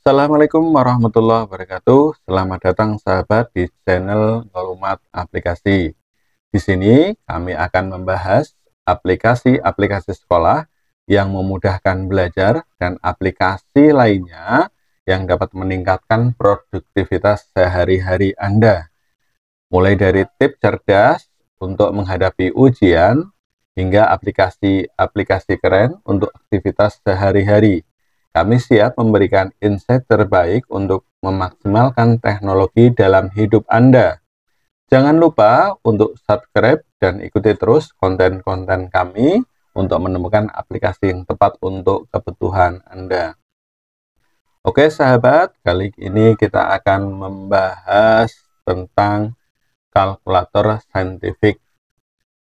Assalamualaikum warahmatullahi wabarakatuh. Selamat datang sahabat di channel Maklumat Aplikasi. Di sini kami akan membahas aplikasi-aplikasi sekolah yang memudahkan belajar dan aplikasi lainnya yang dapat meningkatkan produktivitas sehari-hari Anda. Mulai dari tips cerdas untuk menghadapi ujian hingga aplikasi-aplikasi keren untuk aktivitas sehari-hari. Kami siap memberikan insight terbaik untuk memaksimalkan teknologi dalam hidup Anda. Jangan lupa untuk subscribe dan ikuti terus konten-konten kami untuk menemukan aplikasi yang tepat untuk kebutuhan Anda. Oke sahabat, kali ini kita akan membahas tentang kalkulator saintifik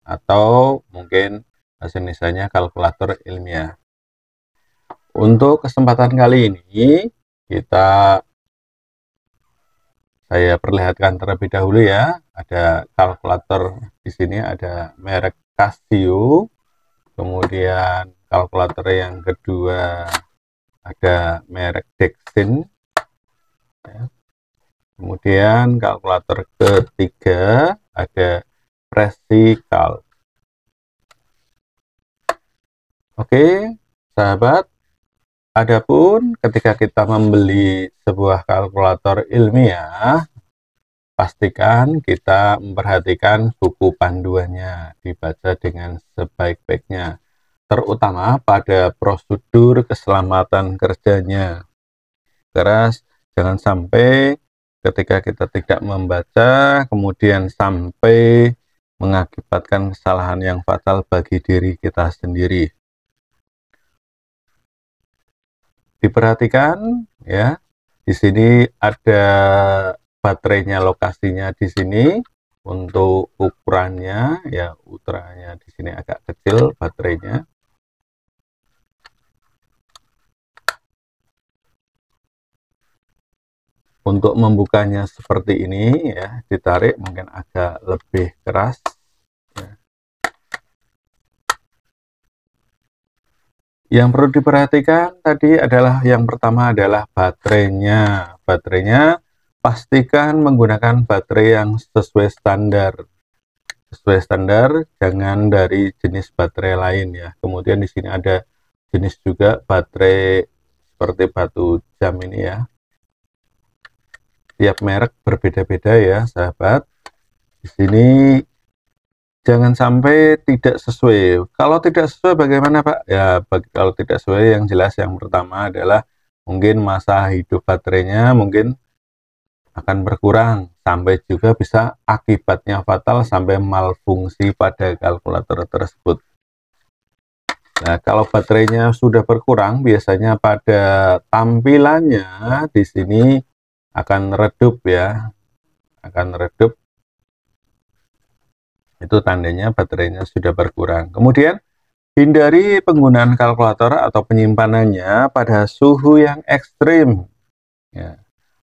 atau mungkin bahasa Indonesianya kalkulator ilmiah. Untuk kesempatan kali ini saya perlihatkan terlebih dahulu ya. Ada kalkulator di sini, ada merek Casio. Kemudian kalkulator yang kedua ada merek Dexin. Ya. Kemudian kalkulator ketiga ada Precical. Oke, sahabat. Adapun ketika kita membeli sebuah kalkulator ilmiah, pastikan kita memperhatikan buku panduannya, dibaca dengan sebaik-baiknya, terutama pada prosedur keselamatan kerjanya. Karena jangan sampai ketika kita tidak membaca, kemudian sampai mengakibatkan kesalahan yang fatal bagi diri kita sendiri. Diperhatikan ya, di sini ada baterainya, lokasinya di sini. Untuk ukurannya ya, ultranya di sini agak kecil baterainya. Untuk membukanya seperti ini ya, ditarik mungkin agak lebih keras ya. Yang perlu diperhatikan tadi adalah yang pertama adalah baterainya. Baterainya pastikan menggunakan baterai yang sesuai standar. Sesuai standar, jangan dari jenis baterai lain ya. Kemudian di sini ada jenis juga baterai seperti batu jam ini ya. Tiap merek berbeda-beda ya, sahabat. Di sini jangan sampai tidak sesuai. Kalau tidak sesuai bagaimana Pak? Ya, kalau tidak sesuai yang jelas yang pertama adalah mungkin masa hidup baterainya mungkin akan berkurang, sampai juga bisa akibatnya fatal sampai malfungsi pada kalkulator tersebut. Nah, kalau baterainya sudah berkurang, biasanya pada tampilannya di sini akan redup ya, akan redup. Itu tandanya baterainya sudah berkurang. Kemudian hindari penggunaan kalkulator atau penyimpanannya pada suhu yang ekstrim ya,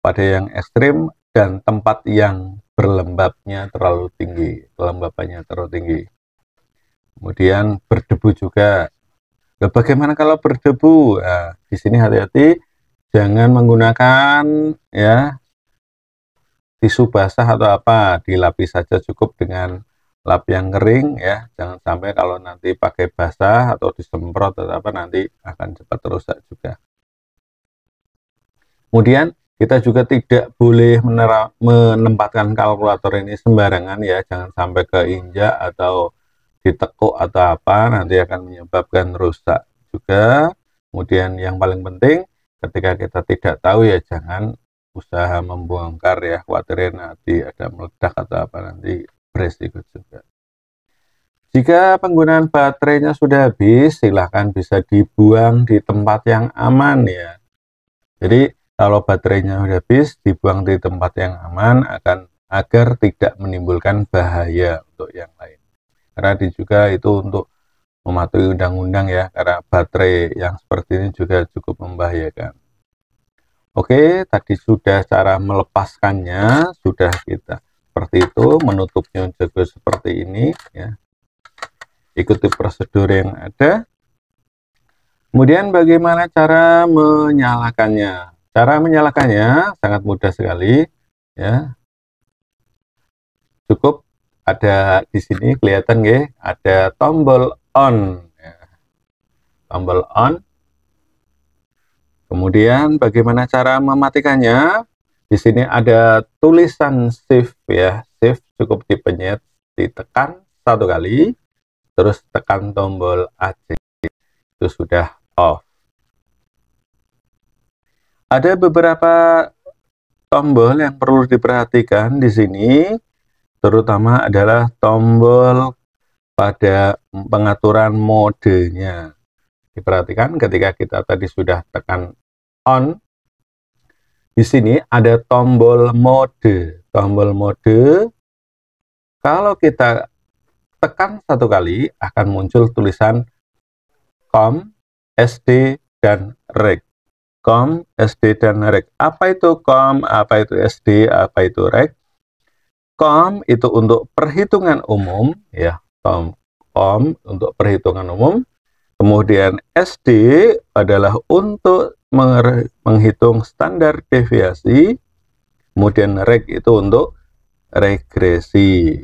pada yang ekstrim dan tempat yang berlembabnya terlalu tinggi, kelembabannya terlalu tinggi. Kemudian berdebu juga. Nah, bagaimana kalau berdebu? Nah, di sini hati-hati, jangan menggunakan ya tisu basah atau apa, dilapis saja cukup dengan lap yang kering ya. Jangan sampai kalau nanti pakai basah atau disemprot atau apa nanti akan cepat rusak juga. Kemudian kita juga tidak boleh menempatkan kalkulator ini sembarangan ya, jangan sampai keinjak atau ditekuk atau apa, nanti akan menyebabkan rusak juga. Kemudian yang paling penting ketika kita tidak tahu ya jangan usaha membongkar ya, khawatir nanti ada meledak atau apa, nanti beresiko juga. Jika penggunaan baterainya sudah habis, silahkan bisa dibuang di tempat yang aman ya. Jadi kalau baterainya sudah habis, dibuang di tempat yang aman agar tidak menimbulkan bahaya untuk yang lain. Karena juga itu untuk mematuhi undang-undang ya, karena baterai yang seperti ini juga cukup membahayakan. Oke, tadi sudah cara melepaskannya, sudah kita seperti itu, menutupnya juga seperti ini ya. Ikuti prosedur yang ada. Kemudian bagaimana cara menyalakannya? Cara menyalakannya sangat mudah sekali, ya. Cukup ada di sini kelihatan ya, ada tombol on, ya. Tombol on. Kemudian bagaimana cara mematikannya? Di sini ada tulisan shift ya, shift cukup dipencet, ditekan satu kali, terus tekan tombol AC, itu sudah off. Ada beberapa tombol yang perlu diperhatikan di sini, terutama adalah tombol pada pengaturan modenya. Diperhatikan ketika kita tadi sudah tekan on, di sini ada tombol mode. Tombol mode, kalau kita tekan satu kali akan muncul tulisan COM, SD, dan REG. COM, SD, dan REG. Apa itu COM, apa itu SD, apa itu REG? COM itu untuk perhitungan umum, ya. COM untuk perhitungan umum. Kemudian SD adalah untuk menghitung standar deviasi. Kemudian REG itu untuk regresi.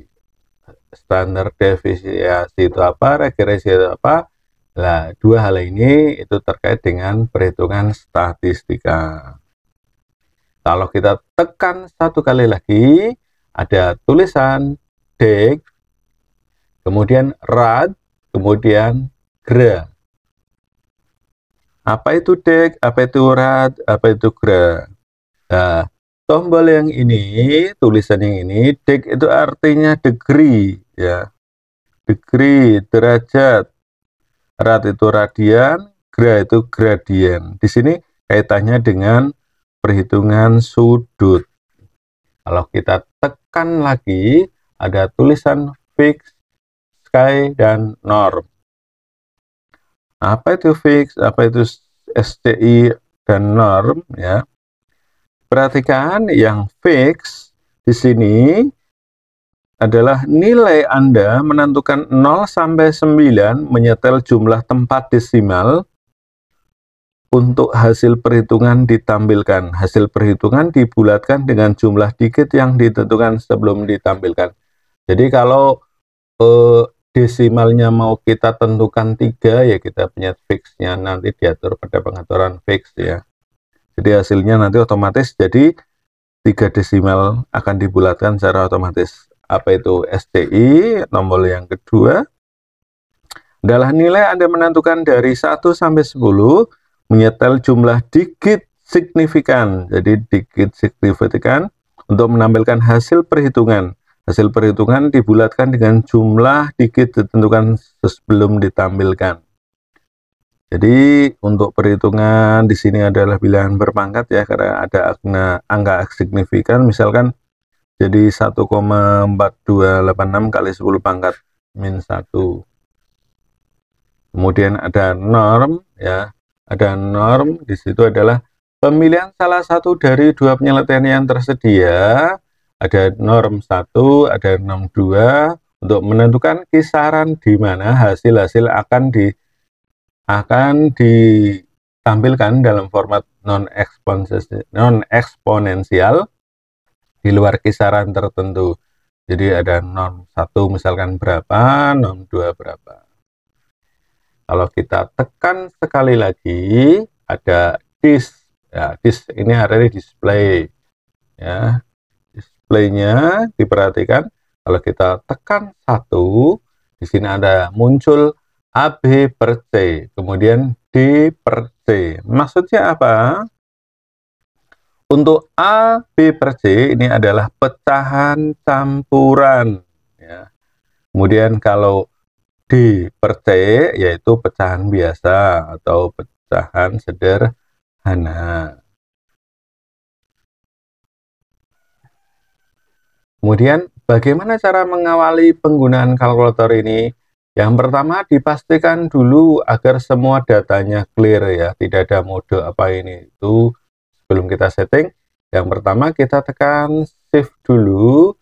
Standar deviasi itu apa, regresi itu apa? Nah, dua hal ini itu terkait dengan perhitungan statistika. Kalau kita tekan satu kali lagi, ada tulisan DEG, kemudian RAD, kemudian GRA. Apa itu DEG, apa itu RAD, apa itu GRA? Nah, tombol yang ini, tulisan yang ini, DEG itu artinya degree, ya. Degree, derajat. Rad itu radian, gra itu gradien. Di sini kaitannya dengan perhitungan sudut. Kalau kita tekan lagi, ada tulisan fix, sky, dan norm. Apa itu fix, apa itu SCI, dan norm, ya. Perhatikan yang fix di sini adalah nilai Anda menentukan 0 sampai 9 menyetel jumlah tempat desimal untuk hasil perhitungan ditampilkan. Hasil perhitungan dibulatkan dengan jumlah digit yang ditentukan sebelum ditampilkan. Jadi kalau desimalnya mau kita tentukan 3, ya kita punya fixnya nanti diatur pada pengaturan fix, ya. Jadi hasilnya nanti otomatis jadi 3 desimal akan dibulatkan secara otomatis. Apa itu SCI? Nomor yang kedua adalah nilai Anda menentukan dari 1 sampai 10 menyetel jumlah digit signifikan. Jadi digit signifikan untuk menampilkan hasil perhitungan. Hasil perhitungan dibulatkan dengan jumlah digit ditentukan sebelum ditampilkan. Jadi untuk perhitungan di sini adalah bilangan berpangkat, ya, karena ada angka signifikan, misalkan jadi 1,4286 kali 10 pangkat min 1. Kemudian ada norm, ya. Ada norm, di situ adalah pemilihan salah satu dari dua penyelesaian yang tersedia. Ada norm 1, ada norm 2 untuk menentukan kisaran di mana hasil-hasil akan ditampilkan dalam format non-eksponensial di luar kisaran tertentu. Jadi ada norm 1 misalkan berapa, norm 2 berapa. Kalau kita tekan sekali lagi, ada disk. Ya, disk ini ada di display. Ya, displaynya diperhatikan. Kalau kita tekan 1, di sini ada muncul AB per C, kemudian D per C. Maksudnya apa? Untuk A, B per C ini adalah pecahan campuran, ya. Kemudian kalau D per C yaitu pecahan biasa atau pecahan sederhana. Kemudian bagaimana cara mengawali penggunaan kalkulator ini? Yang pertama, dipastikan dulu agar semua datanya clear, ya, tidak ada mode apa ini itu. Sebelum kita setting, yang pertama kita tekan shift dulu,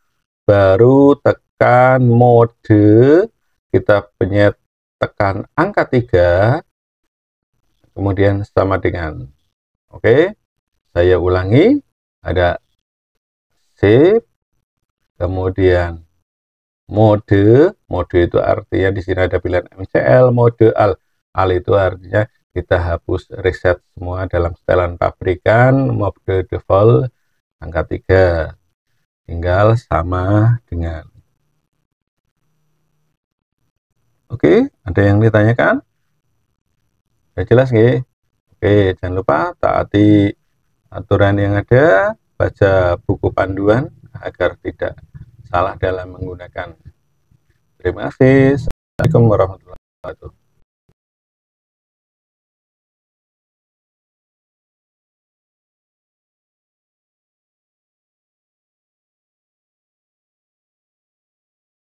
baru tekan mode, kita pencet tekan angka 3, kemudian sama dengan oke. Saya ulangi, ada shape, kemudian mode itu artinya di sini ada pilihan MCL, mode al. Al itu artinya kita hapus reset semua dalam setelan pabrikan, mode default angka 3. Tinggal sama dengan. Oke, ada yang ditanyakan? Sudah jelas nggih? Oke, jangan lupa taati aturan yang ada, baca buku panduan agar tidak salah dalam menggunakan. Terima kasih. Assalamualaikum warahmatullahi wabarakatuh.